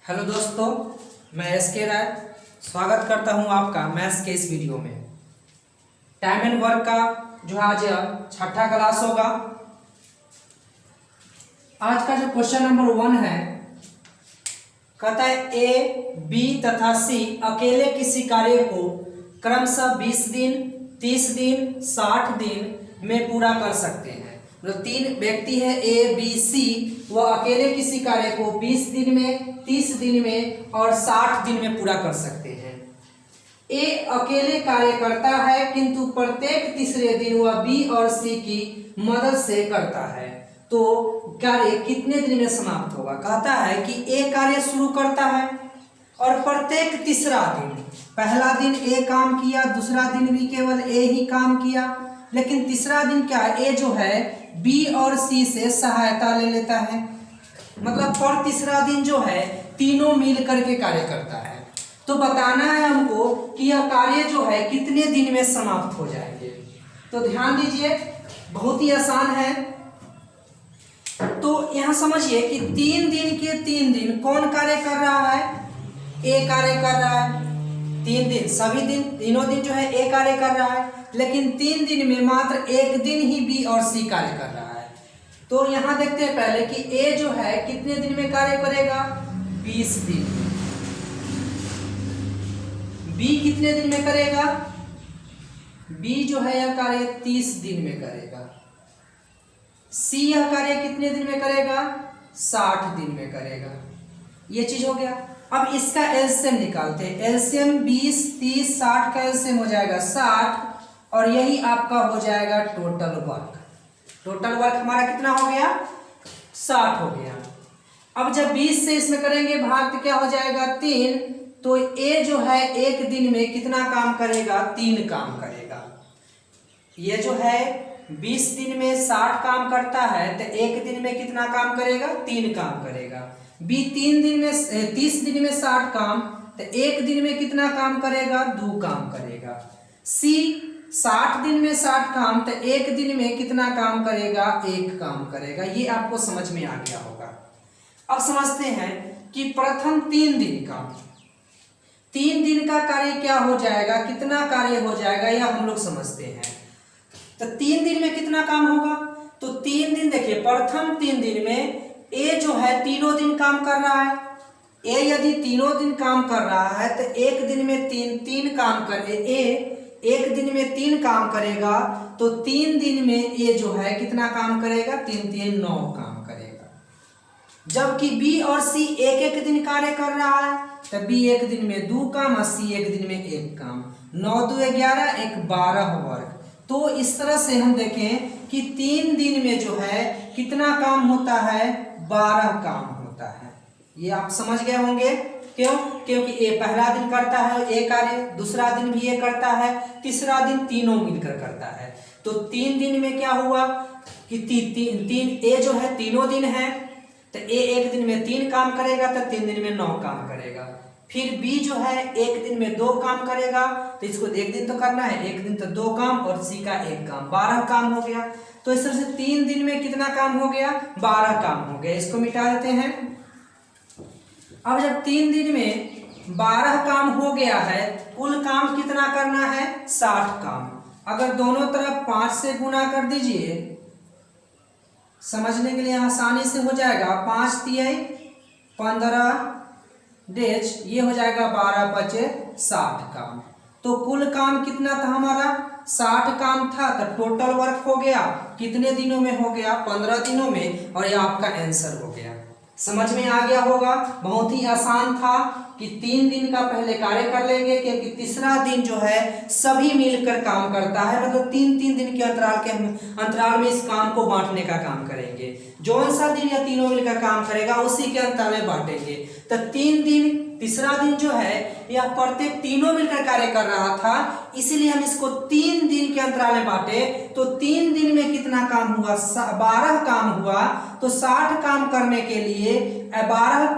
Hello दोस्तों, मैं SK. राय स्वागत करता हूं आपका मैथ्स के इस वीडियो में। टाइम एंड वर्क का जो आज छठा क्लास होगा। आज का जो क्वेश्चन नंबर 1 है, कहता है ए, बी तथा सी अकेले किसी कार्य को क्रमशः 20 दिन, 30 दिन, 60 दिन में पूरा कर सकते हैं। मतलब 3 व्यक्ति है ए, बी, सी, वह अकेले किसी कार्य को 20 दिन में, 30 दिन में और 60 दिन में पूरा कर सकते हैं। ए अकेले कार्य करता है, किंतु प्रत्येक तीसरे दिन वह बी और सी की मदद से करता है। तो कार्य कितने दिन में समाप्त होगा? कहता है कि ए कार्य शुरू करता है और प्रत्येक तीसरा दिन, पहला दिन ए काम किया, दूसरा दिन भी केवल ए ही काम किया, लेकिन तीसरा दिन क्या है, ए जो है बी और सी से सहायता ले लेता है। मतलब पर तीसरा दिन जो है तीनों मिल करके कार्य करता है। तो बताना है हमको कि यह कार्य जो है कितने दिन में समाप्त हो जाएंगे। तो ध्यान दीजिए, बहुत ही आसान है। तो यहां समझिए कि 3 दिन के 3 दिन कौन कार्य कर रहा है? ए कार्य कर रहा है। 3 दिन, सभी दिन, तीनों दिन जो है ए कार्य कर रहा है, लेकिन 3 दिन में मात्र एक दिन ही बी और सी कार्य कर रहा है। तो यहां देखते हैं पहले कि ए जो है कितने दिन में कार्य करेगा? 20 दिन। बी कितने दिन में करेगा? बी जो है यह कार्य 30 दिन में करेगा। सी यह कार्य कितने दिन में करेगा? 60 दिन में करेगा। ये चीज हो गया। अब इसका एलसीएम निकालते हैं। एलसीएम 20, 30, 60 का एलसीएम हो जाएगा 60 और यही आपका हो जाएगा टोटल वर्क। टोटल वर्क हमारा कितना हो गया? 60 हो गया। अब जब 20 से इसमें करेंगे भाग तो क्या हो जाएगा? 3। तो ए जो है एक दिन में कितना काम करेगा? 3 काम करेगा। ये जो है 20 दिन में 60 काम करता है, तो एक दिन में कितना काम करेगा? 3 काम करेगा। बी 3 दिन में 30 दिन में 60 काम, तो एक दिन में कितना काम करेगा? 2 काम करेगा। सी 60 दिन में 60 काम, तो एक दिन में कितना काम करेगा? 1 काम करेगा। ये आपको समझ में आ गया होगा। अब समझते हैं कि प्रथम 3 दिन का, 3 दिन का कार्य क्या हो जाएगा, कितना कार्य हो जाएगा, यह हम लोग समझते हैं। तो 3 दिन में कितना काम होगा? तो 3 दिन देखिए, प्रथम 3 दिन में ए जो है तीनों दिन काम कर रहा है। ए यदि तीनों दिन काम कर रहा है तो एक दिन में 3 काम करे। ए एक दिन में 3 काम करेगा, तो 3 दिन में ए जो है कितना काम करेगा? 3 3 9 काम करेगा। जबकि बी और सी एक एक दिन कार्य कर रहा है, तो बी एक दिन में 2 काम और सी एक दिन में 1 काम। 9 2 11, 1 12 वर्ग। तो इस तरह से हम देखें कि 3 दिन में जो है कितना काम होता है? 12 काम होता है। ये आप समझ गए होंगे। क्यों? क्योंकि ए पहला दिन करता है ए कार्य, दूसरा दिन भी ए करता है, तीसरा दिन तीनों मिलकर करता है। तो 3 दिन में क्या हुआ कि 3 ए जो है तीनों दिन है, तो ए एक दिन में 3 काम करेगा, तो 3 दिन में 9 काम करेगा। फिर बी जो है एक दिन में 2 काम करेगा, तो इसको एक दिन तो करना है, एक दिन तो 2 काम और सी का 1 काम, 12 काम हो गया। तो इस तरह से 3 दिन में कितना काम हो गया? 12 काम हो गया। इसको मिटा देते हैं। अब जब 3 दिन में 12 काम हो गया है, कुल काम कितना करना है? 60 काम। अगर दोनों तरफ 5 से गुना कर दीजिए, समझने के लिए आसानी से हो जाएगा। 5 तिहाई 15 डेज, ये हो जाएगा 12 बचे 60 काम। तो कुल काम कितना था हमारा? 60 काम था। तो टोटल वर्क हो गया कितने दिनों में हो गया? 15 दिनों में। और ये आपका आंसर हो गया। समझ में आ गया होगा। बहुत ही आसान था कि 3 दिन का पहले कार्य कर लेंगे, क्योंकि तीसरा दिन जो है सभी मिलकर काम करता है। मतलब 3-3 दिन के अंतराल में इस काम को बांटने का काम करेंगे। जौन सा दिन या तीनों मिलकर काम करेगा उसी के अंतराल में बांटेंगे। तो 3 दिन, तीसरा दिन जो है यह प्रत्येक तीनों मिलकर कार्य कर रहा था, इसीलिए हम इसको 3 दिन के अंतराल में बांटे। तो 3 दिन में कितना काम हुआ? 12 काम हुआ। तो 60 काम करने के लिए 12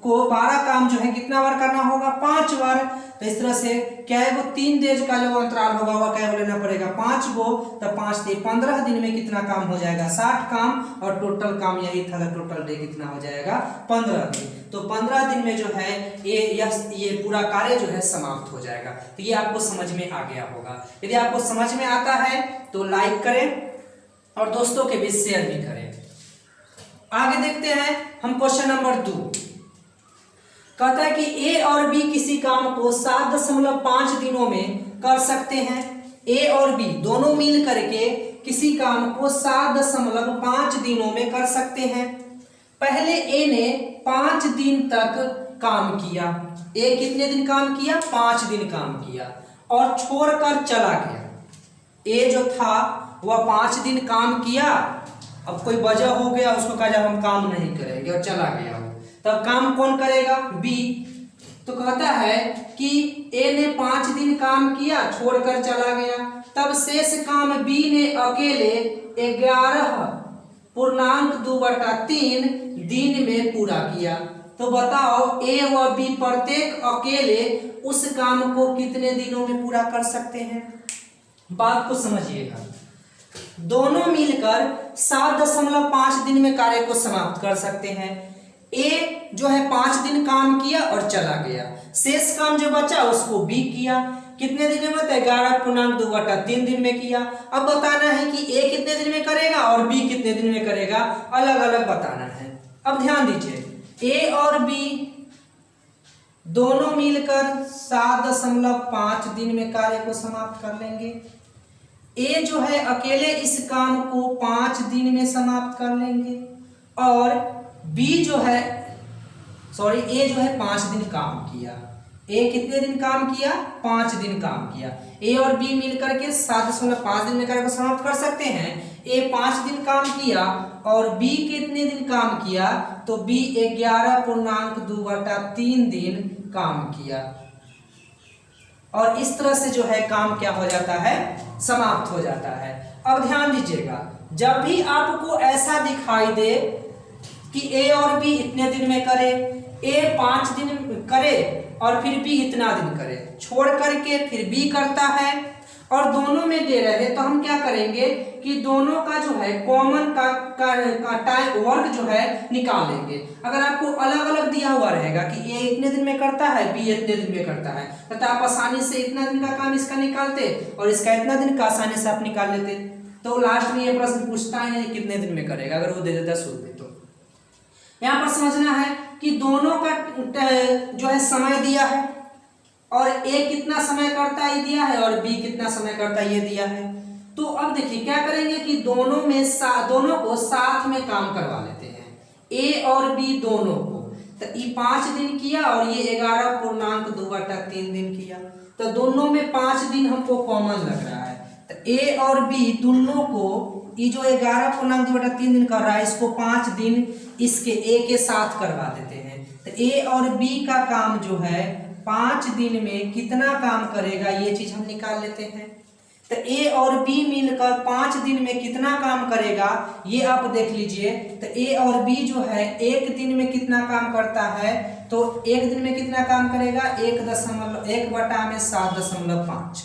को 12 काम जो है कितना बार करना होगा, 5 बार। तो इस तरह से क्या है वो 3 डेज का जो अंतराल होगा वह क्या लेना पड़ेगा, 5 गो। तो 5 से 15 दिन में कितना काम हो जाएगा, 60 काम। और टोटल काम यही था, टोटल डे कितना हो जाएगा, 15 दिन। तो 15 दिन में जो है ये पूरा कार्य जो है समाप्त हो जाएगा। तो ये आपको समझ में आ गया होगा। यदि आपको समझ में आता है तो लाइक करें और दोस्तों के बीच शेयर भी करें। आगे देखते हैं हम क्वेश्चन नंबर 2। कहता है कि ए और बी किसी काम को 7.5 दिनों में कर सकते हैं। ए और बी दोनों मिल करके किसी काम को 7.5 दिनों में कर सकते हैं। पहले ए ने 5 दिन तक काम किया। ए कितने दिन काम किया, 5 दिन काम किया और छोड़कर चला गया। ए जो था वह 5 दिन काम किया, अब कोई वजह हो गया, उसको कहा जब हम काम नहीं करेंगे और चला गया हो, तब काम कौन करेगा, बी। तो कहता है कि ए ने 5 दिन काम किया, छोड़कर चला गया, तब शेष काम बी ने अकेले 11.2/3 दिन में पूरा किया। तो बताओ ए व बी प्रत्येक अकेले उस काम को कितने दिनों में पूरा कर सकते हैं। बात को समझिएगा, दोनों मिलकर 7.5 दिन में कार्य को समाप्त कर सकते हैं। ए जो है 5 दिन काम किया और चला गया, शेष काम जो बचा उसको बी किया। कितने दिन में, 11.2/3 दिन में किया। अब बताना है कि ए कितने दिन में करेगा और बी कितने दिन में करेगा, अलग अलग बताना है। अब ध्यान दीजिए, ए और बी दोनों मिलकर 7.5 दिन में कार्य को समाप्त कर लेंगे। ए जो है अकेले इस काम को 5 दिन में समाप्त कर लेंगे और बी जो है ए जो है 5 दिन काम किया। ए कितने दिन काम किया, 5 दिन काम किया। ए और बी मिलकर के 7.5 दिन में कार्य को समाप्त कर सकते हैं। ए 5 दिन काम किया और बी कितने दिन काम किया, तो बी 11.2/3 दिन काम किया। और इस तरह से जो है काम क्या हो जाता है, समाप्त हो जाता है। अब ध्यान दीजिएगा, जब भी आपको ऐसा दिखाई दे कि ए और बी इतने दिन में करे, ए 5 दिन करे और फिर बी इतना दिन करे, छोड़ करके फिर बी करता है और दोनों में दे रहे, तो हम क्या करेंगे कि दोनों का जो है कॉमन का टाइम वर्क जो है निकालेंगे। अगर आपको अलग अलग दिया हुआ रहेगा कि ए इतने दिन में करता है, बी इतने दिन में करता है, तो आप आसानी से इतना दिन का काम इसका निकालते और इसका इतना दिन का आसानी से आप निकाल लेते। तो लास्ट में ये प्रश्न पूछता है नहीं कितने दिन में करेगा, अगर वो दे देता शुरू में। तो यहाँ पर समझना है कि दोनों का जो है समय दिया है और ए कितना समय करता है ये दिया है और बी कितना समय करता है ये दिया है। तो अब देखिए क्या करेंगे कि दोनों को साथ में काम करवा लेते हैं, ए और बी दोनों को। तो ये 5 दिन किया और ये 11.2/3 दिन किया, तो दोनों में 5 दिन हमको कॉमन लग रहा है। तो ए और बी दोनों को ये जो 11.2/3 दिन कर रहा है, इसको 5 दिन इसके ए के साथ करवा देते हैं। तो ए और बी का काम जो है 5 दिन में कितना काम करेगा ये चीज हम निकाल लेते हैं। तो ए और बी मिलकर 5 दिन में कितना काम करेगा ये आप देख लीजिए। तो ए और बी जो है 1 दिन में कितना काम करता है, तो 1 दिन में कितना काम करेगा, 1/7.5।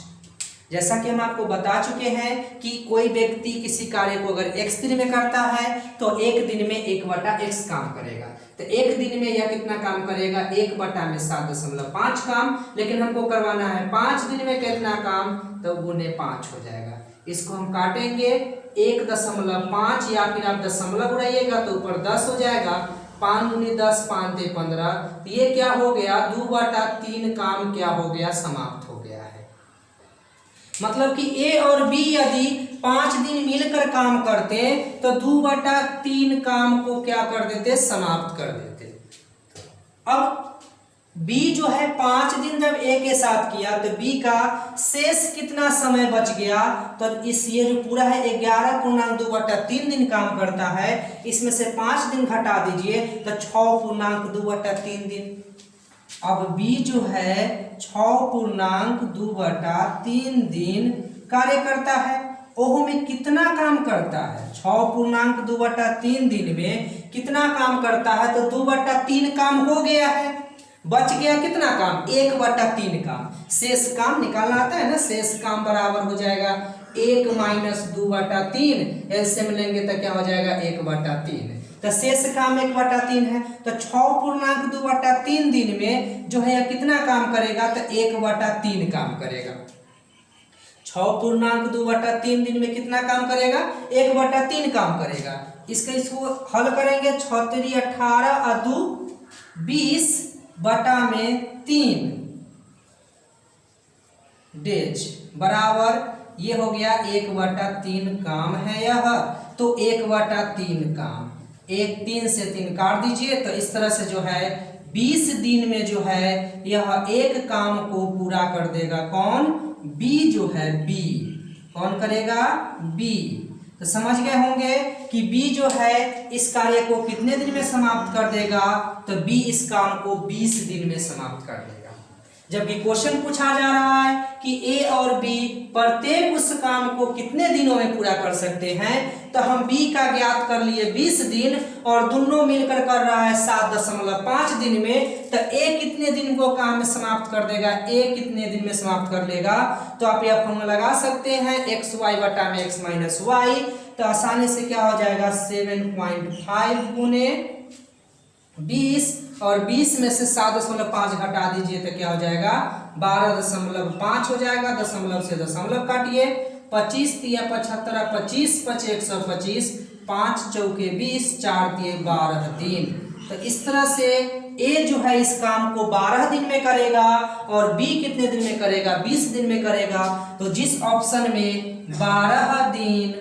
जैसा कि हम आपको बता चुके हैं कि कोई व्यक्ति किसी कार्य को अगर x दिन में करता है तो 1 दिन में 1/x काम करेगा। तो 1 दिन में यह कितना काम करेगा, 1/7.5 काम, लेकिन हमको करवाना है 5 दिन में कितना काम, तो गुने 5 हो जाएगा। इसको हम काटेंगे 1.5 या फिर आप दशमलव उड़ाइएगा तो ऊपर 10 हो जाएगा। 5 दूनी 10, 5 ते 15, तो ये क्या हो गया, 2/3 काम क्या हो गया, समाप्त हो गया है। मतलब कि ए और बी यदि 5 दिन मिलकर काम करते तो 2/3 काम को क्या कर देते, समाप्त कर देते। अब बी जो है 5 दिन जब ए के साथ किया तो बी का शेष कितना समय बच गया, तो इस ये जो पूरा है 11.2/3 दिन काम करता है, इसमें से 5 दिन घटा दीजिए तो 6.2/3 दिन। अब बी जो है 6.2/3 दिन कार्य करता है ओहो में कितना काम करता है, 6.2/3 दिन में कितना काम करता है, तो 2/3 काम हो गया है। बच गया कितना काम, 1/3 काम। शेष काम निकालना आता है ना, शेष काम बराबर हो जाएगा 1 - 2/3। एलसीएम लेंगे तो क्या हो जाएगा 1/3। तो शेष काम 1/3 है। तो 6.2/3 दिन में जो है कितना काम करेगा, तो 1/3 काम करेगा। 6.2/3 दिन में कितना काम करेगा, 1/3 काम करेगा। इसको हल करेंगे, 6 × 3 = 18 और 2 = 20/3 डेज बराबर ये हो गया 1/3 काम है यह। तो 1/3 काम, 3 से 3 काट दीजिए। तो इस तरह से जो है 20 दिन में जो है यह एक काम को पूरा कर देगा। कौन, बी जो है, बी कौन करेगा, बी। तो समझ गए होंगे कि बी जो है इस कार्य को कितने दिन में समाप्त कर देगा, तो बी इस काम को 20 दिन में समाप्त कर देगा। जबकि क्वेश्चन पूछा जा रहा है कि ए और बी प्रत्येक उस काम को कितने दिनों में पूरा कर सकते हैं, तो हम बी का ज्ञात कर लिए 20 दिन और दोनों मिलकर कर रहा है 7.5 दिन में। तो ए कितने दिन को काम में समाप्त कर देगा, ए कितने दिन में समाप्त कर लेगा, तो आप यह फॉर्मूला लगा सकते हैं xy बटा में x - y। तो आसानी से क्या हो जाएगा 7.5 × 20 और 20 में से 7.5 घटा दीजिए तो क्या हो जाएगा 12.5 हो जाएगा। दशमलव से दशमलव काटिए, 25 × 3 = 75, 25 × 5 = 125, 5 × 4 = 20, 4 × 3 = 12 दिन। तो इस तरह से ए जो है इस काम को 12 दिन में करेगा और बी कितने दिन में करेगा, 20 दिन में करेगा। तो जिस ऑप्शन में 12 दिन,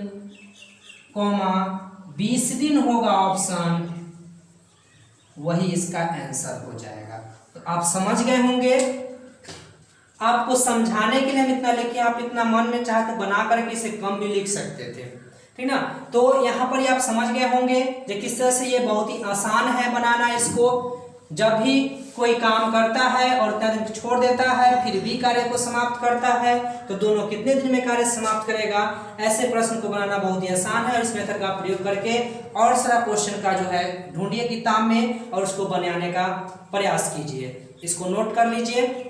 20 दिन होगा ऑप्शन, वही इसका आंसर हो जाएगा। तो आप समझ गए होंगे। आपको समझाने के लिए हम इतना लिखे, आप इतना मन में चाहे तो बना करके इसे कम भी लिख सकते थे, ठीक ना। तो यहाँ पर ये आप समझ गए होंगे कि किस तरह से ये बहुत ही आसान है बनाना इसको। जब भी कोई काम करता है और उतना दिन छोड़ देता है फिर भी कार्य को समाप्त करता है, तो दोनों कितने दिन में कार्य समाप्त करेगा, ऐसे प्रश्न को बनाना बहुत ही आसान है। और इस मेथड का प्रयोग करके और सारा क्वेश्चन का जो है ढूंढिए किताब में और उसको बनाने का प्रयास कीजिए। इसको नोट कर लीजिए।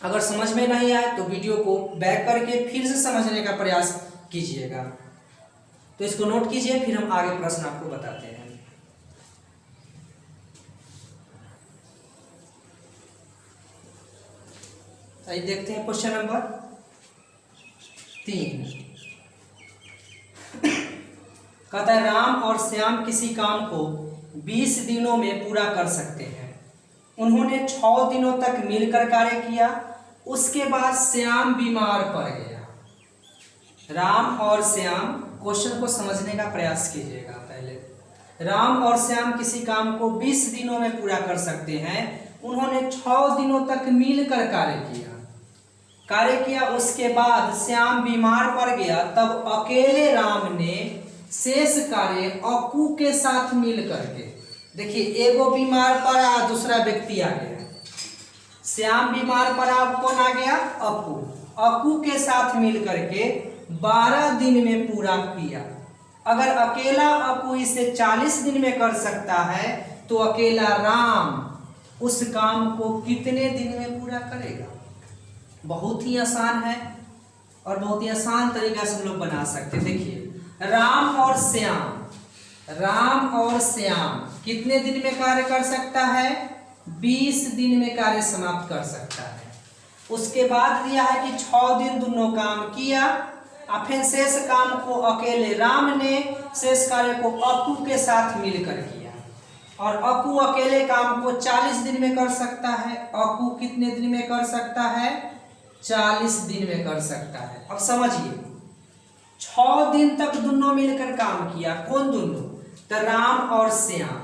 अगर समझ में नहीं आए तो वीडियो को बैक करके फिर से समझने का प्रयास कीजिएगा। तो इसको नोट कीजिए, फिर हम आगे प्रश्न आपको बताते हैं। आइए देखते हैं क्वेश्चन नंबर 3। कहता है राम और श्याम किसी काम को 20 दिनों में पूरा कर सकते हैं। उन्होंने 6 दिनों तक मिलकर कार्य किया, उसके बाद श्याम बीमार पड़ गया। राम और श्याम, क्वेश्चन को समझने का प्रयास कीजिएगा पहले। राम और श्याम किसी काम को 20 दिनों में पूरा कर सकते हैं। उन्होंने 6 दिनों तक मिलकर कार्य किया, उसके बाद श्याम बीमार पड़ गया। तब अकेले राम ने शेष कार्य अक्कू के साथ मिल करके, देखिए एगो बीमार पड़ा, दूसरा व्यक्ति आ गया। श्याम बीमार पड़ा, कौन आ गया, अक्कू। अक्कू के साथ मिल करके 12 दिन में पूरा किया। अगर अकेला अक्कू इसे 40 दिन में कर सकता है, तो अकेला राम उस काम को कितने दिन में पूरा करेगा। बहुत ही आसान है और बहुत ही आसान तरीका से हम लोग बना सकते हैं। देखिए राम और श्याम कितने दिन में कार्य कर सकता है, 20 दिन में कार्य समाप्त कर सकता है। उसके बाद दिया है कि 6 दिन दोनों काम किया, और फिर शेष काम को अकेले राम ने शेष कार्य को अक्कू के साथ मिलकर किया। और अक्कू अकेले काम को 40 दिन में कर सकता है। अक्कू कितने दिन में कर सकता है, 40 दिन में कर सकता है। अब समझिए 6 दिन तक दोनों मिलकर काम किया। कौन दोनों, तो राम और श्याम।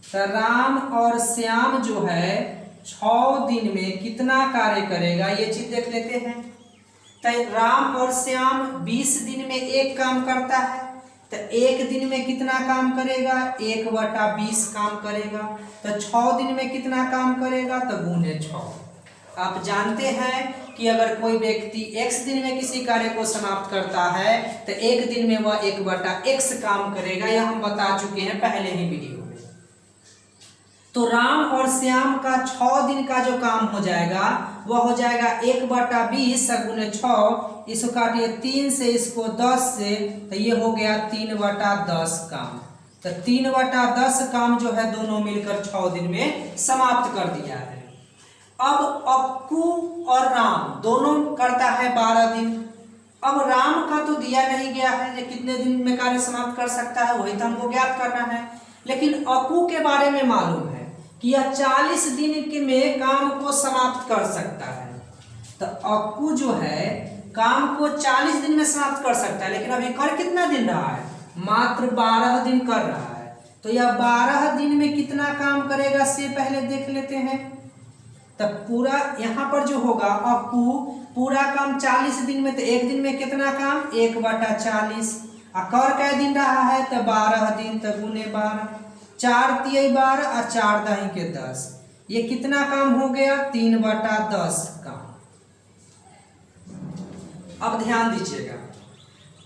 तो राम और श्याम जो है 6 दिन में कितना कार्य करेगा, ये चीज देख लेते हैं। तो राम और श्याम 20 दिन में एक काम करता है, तो एक दिन में कितना काम करेगा, 1/20 काम करेगा। तो 6 दिन में कितना काम करेगा, तो गुणे 6। आप जानते हैं कि अगर कोई व्यक्ति x दिन में किसी कार्य को समाप्त करता है तो 1 दिन में वह 1/x काम करेगा, यह हम बता चुके हैं पहले ही वीडियो में। तो राम और श्याम का 6 दिन का जो काम हो जाएगा वह हो जाएगा 1/20 गुने 6, इसको काटिए 3 से, इसको 10 से, तो ये हो गया 3/10 काम। तो 3/10 काम जो है दोनों मिलकर 6 दिन में समाप्त कर दिया है। अब अक्कू और राम दोनों करता है 12 दिन। अब राम का तो दिया नहीं गया है ये कितने दिन में कार्य समाप्त कर सकता है, वही तो हमको ज्ञात करना है। लेकिन अक्कू के बारे में मालूम है कि यह 40 दिन में काम को समाप्त कर सकता है। तो अक्कू जो है काम को 40 दिन में समाप्त कर सकता है, लेकिन अभी कर कितना दिन रहा है, मात्र 12 दिन कर रहा है। तो यह 12 दिन में कितना काम करेगा से पहले देख लेते हैं। तब पूरा यहाँ पर जो होगा अक्कू पूरा काम 40 दिन में, तो 1 दिन में कितना काम 1/40, और कर कै दिन रहा है तो 12 दिन, तो गुने 12, 4 तिय 12 और 4 दही के 10, ये कितना काम हो गया 3/10 काम। अब ध्यान दीजिएगा,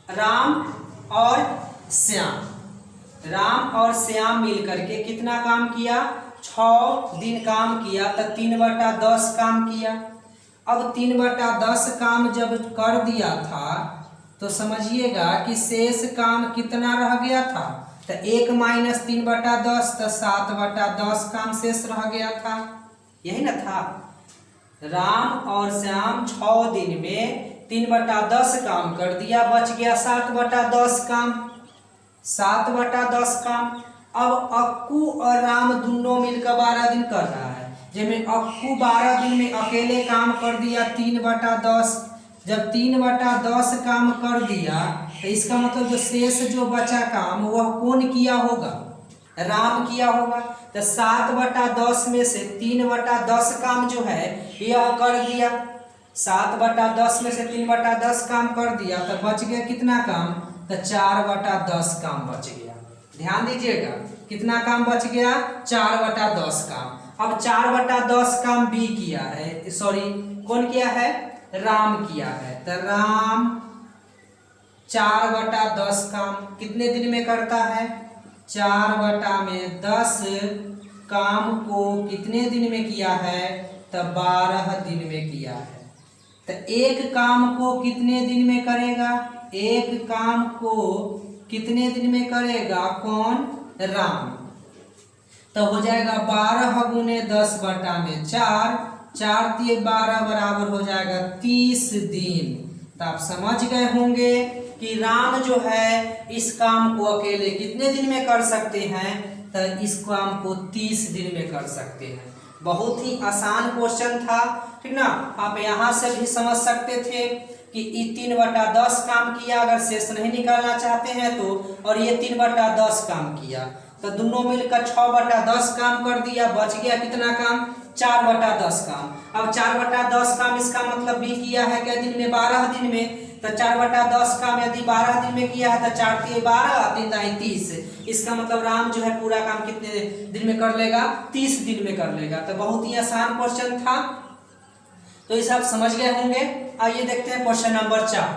राम और श्याम मिलकर के कितना काम किया, 6 दिन काम किया, तो 3/10 काम किया। अब 3/10 काम जब कर दिया था तो समझिएगा कि शेष काम कितना रह गया था, तो 1 - 3/10, तो 7/10 काम शेष रह गया था, यही ना था। राम और श्याम 6 दिन में 3/10 काम कर दिया, बच गया 7/10 काम, 7/10 काम। अब अक्कू और राम दोनों मिलकर 12 दिन कर रहा है, जिसमें अक्कू 12 दिन में अकेले काम कर दिया 3/10। जब 3/10 काम कर दिया तो इसका मतलब जो शेष जो बचा काम वह कौन किया होगा, राम किया होगा। तो 7/10 में से 3/10 काम जो है यह कर दिया, 7/10 में से 3/10 काम कर दिया, तो बच गया कितना काम, तो 4/10 काम बच गया। ध्यान दीजिएगा कितना काम बच गया, 4/10 काम। अब 4/10 काम बी किया है, सॉरी कौन किया है, राम किया है। तो राम 4/10 काम कितने दिन में करता है, 4/10 काम को कितने दिन में किया है, तो 12 दिन में किया है। तो एक काम को कितने दिन में करेगा, एक काम को कितने दिन में करेगा कौन, राम। तो हो जाएगा 12 गुने 10/4, 4 तिय 12 बराबर हो जाएगा 30 दिन। तो आप समझ गए होंगे कि राम जो है इस काम को अकेले कितने दिन में कर सकते हैं, तो इस काम को 30 दिन में कर सकते हैं। बहुत ही आसान क्वेश्चन था, ठीक ना। आप यहाँ से भी समझ सकते थे कि 3/10 काम किया, अगर शेष नहीं निकालना चाहते हैं तो, और ये 3/10 काम किया, तो दोनों मिलकर 6/10 काम कर दिया, बच गया कितना काम, 4/10 काम। अब 4/10 काम इसका मतलब भी किया है क्या दिन में, 12 दिन में। तो 4/10 काम यदि 12 दिन में किया है तो 4 तिय 12, 3 दाई 30, इसका मतलब राम जो है पूरा काम कितने दिन में कर लेगा, 30 दिन में कर लेगा। तो बहुत ही आसान क्वेश्चन था, तो इसे आप समझ गए होंगे। आइए देखते हैं क्वेश्चन नंबर 4।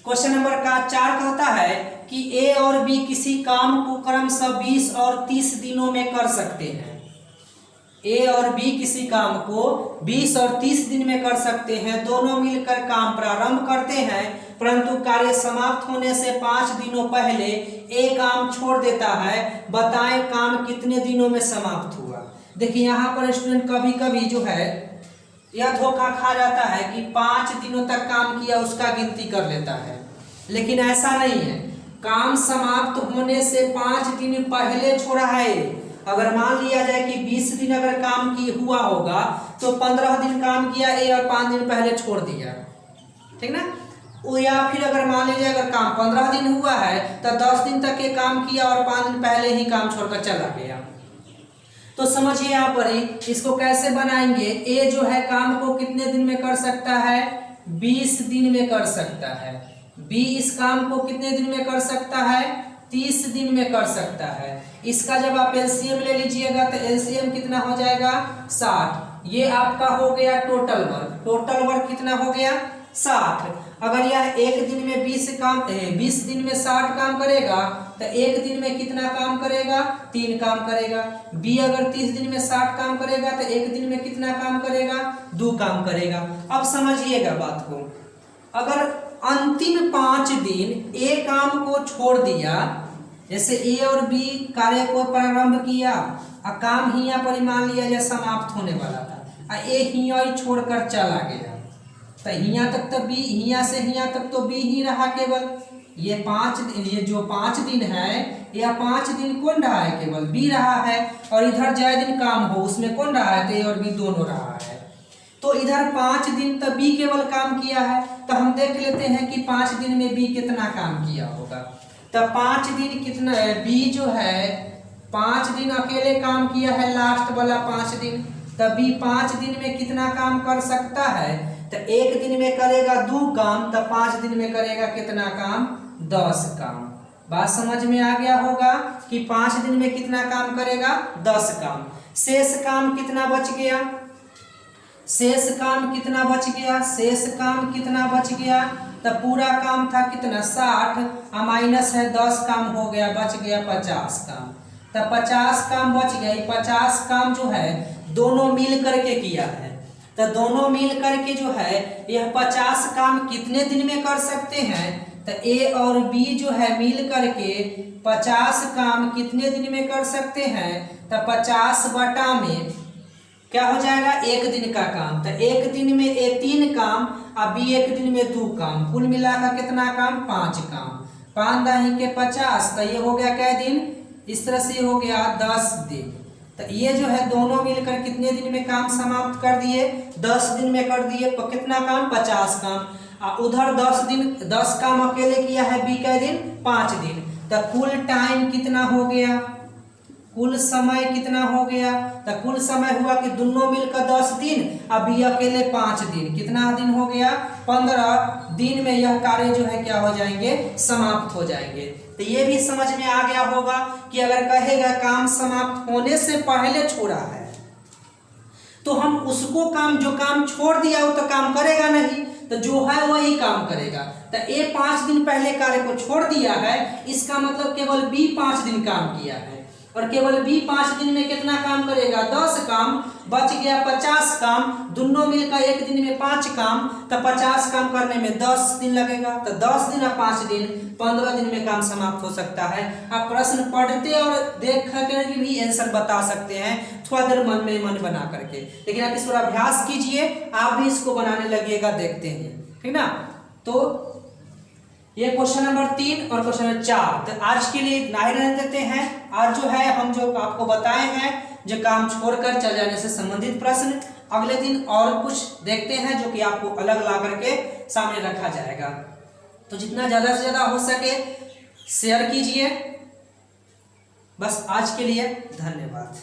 क्वेश्चन नंबर 4 कहता है कि ए और बी किसी काम को क्रमशः 20 और 30 दिनों में कर सकते हैं। ए और बी किसी काम को 20 और 30 दिन में कर सकते हैं। दोनों मिलकर काम प्रारंभ करते हैं, परंतु कार्य समाप्त होने से 5 दिनों पहले ए काम छोड़ देता है। बताएं काम कितने दिनों में समाप्त हुआ। देखिए यहाँ पर स्टूडेंट कभी कभी जो है यह धोखा खा जाता है कि 5 दिनों तक काम किया उसका गिनती कर लेता है, लेकिन ऐसा नहीं है। काम समाप्त होने से 5 दिन पहले छोड़ा है। अगर मान लिया जाए कि 20 दिन अगर काम की हुआ होगा तो 15 दिन काम किया ए और 5 दिन पहले छोड़ दिया, ठीक ना। या फिर अगर मान लीजिए अगर काम 15 दिन हुआ है तो 10 दिन तक ये काम किया और 5 दिन पहले ही काम छोड़कर चला गया। तो समझिए यहाँ पर ही इसको कैसे बनाएंगे। ए जो है काम को कितने दिन में कर सकता है, 20 दिन में कर सकता है। बी इस काम को कितने दिन में कर सकता है, 30 दिन में कर सकता है। इसका जब आप एलसीएम ले लीजिएगा तो एलसीएम कितना हो जाएगा 60। ये आपका हो गया टोटल वर्क। टोटल वर्क कितना हो गया 60। अगर यह एक दिन में 20 दिन में 60 काम करेगा तो एक दिन में कितना काम करेगा 3 काम करेगा। बी अगर 30 दिन में 60 काम करेगा तो एक दिन में कितना काम करेगा 2 काम करेगा। अब समझिएगा बात को, अगर अंतिम 5 दिन ए काम को छोड़ दिया, जैसे ए और बी कार्य को प्रारंभ किया और काम हिया पर मान लिया जाए समाप्त होने वाला था, ए हिया ही छोड़कर चला गया तो हिया तक तो बी, हिया से हिया तक तो बी ही रहा केवल। ये जो 5 दिन है, यह 5 दिन कौन रहा है केवल बी रहा है, और इधर जाए दिन काम हो उसमें कौन रहा है तो ए और बी दोनों रहा है। तो इधर 5 दिन तो बी केवल काम किया है, तो हम देख लेते हैं कि 5 दिन में बी कितना काम किया होगा। तो 5 दिन कितना है, बी जो है 5 दिन अकेले काम किया है, लास्ट वाला 5 दिन। तो बी 5 दिन में कितना काम कर सकता है, तो एक दिन में करेगा 2 काम, तो 5 दिन में करेगा कितना काम 10 काम। बात समझ में आ गया होगा कि 5 दिन में कितना काम करेगा 10 काम। शेष काम कितना बच गया, शेष काम कितना बच गया, शेष काम कितना बच गया, तो पूरा काम था कितना 60 माइनस है 10 काम हो गया, बच गया 50 काम। तो 50 काम बच गया। 50 काम जो है दोनों मिल करके किया है, तो दोनों मिल करके जो है यह 50 काम कितने दिन में कर सकते हैं, तो ए और बी जो है मिल करके 50 काम कितने दिन में कर सकते हैं, तो 50 बटा में क्या हो जाएगा 1 दिन का काम। तो एक दिन में ए 3 काम और बी एक दिन में 2 काम, कुल मिलाकर कितना काम 5 काम। 5 दाही के 50, तो ये हो गया क्या दिन, इस तरह से हो गया 10 दिन। तो ये जो है दोनों मिलकर कितने दिन में काम समाप्त कर दिए 10 दिन में कर दिए। तो कितना काम 50 काम, और उधर 10 काम अकेले किया है बी का दिन 5 दिन। तो कुल टाइम कितना हो गया, कुल समय कितना हो गया, तो कुल समय हुआ कि दोनों मिलकर 10 दिन, अभी अकेले 5 दिन, कितना दिन हो गया 15 दिन में यह कार्य जो है क्या हो जाएंगे समाप्त हो जाएंगे। तो ये भी समझ में आ गया होगा कि अगर कहेगा काम समाप्त होने से पहले छोड़ा है तो हम उसको काम जो काम छोड़ दिया वो तो काम करेगा नहीं, तो जो है वही काम करेगा। तो ए 5 दिन पहले कार्य को छोड़ दिया है, इसका मतलब केवल बी 5 दिन काम किया है, और केवल बी 5 दिन में कितना काम करेगा 10 काम, बच गया 50 काम, दोनों मिलकर एक दिन में 5 काम, तो 50 काम करने में 10 दिन लगेगा। तो 10 दिन और 5 दिन 15 दिन में काम समाप्त हो सकता है। आप प्रश्न पढ़ते और देख कर भी आंसर बता सकते हैं, थोड़ा देर मन में मन बना करके, लेकिन आप इस पर अभ्यास कीजिए, आप भी इसको बनाने लगिएगा, देखते हैं, ठीक ना। तो ये क्वेश्चन नंबर 3 और क्वेश्चन नंबर 4। तो आज के लिए इतना ही रहने देते हैं। आज जो है हम जो आपको बताए हैं जो काम छोड़कर चल जाने से संबंधित प्रश्न, अगले दिन और कुछ देखते हैं जो कि आपको अलग ला करके सामने रखा जाएगा। तो जितना ज़्यादा से ज़्यादा हो सके शेयर कीजिए। बस आज के लिए धन्यवाद।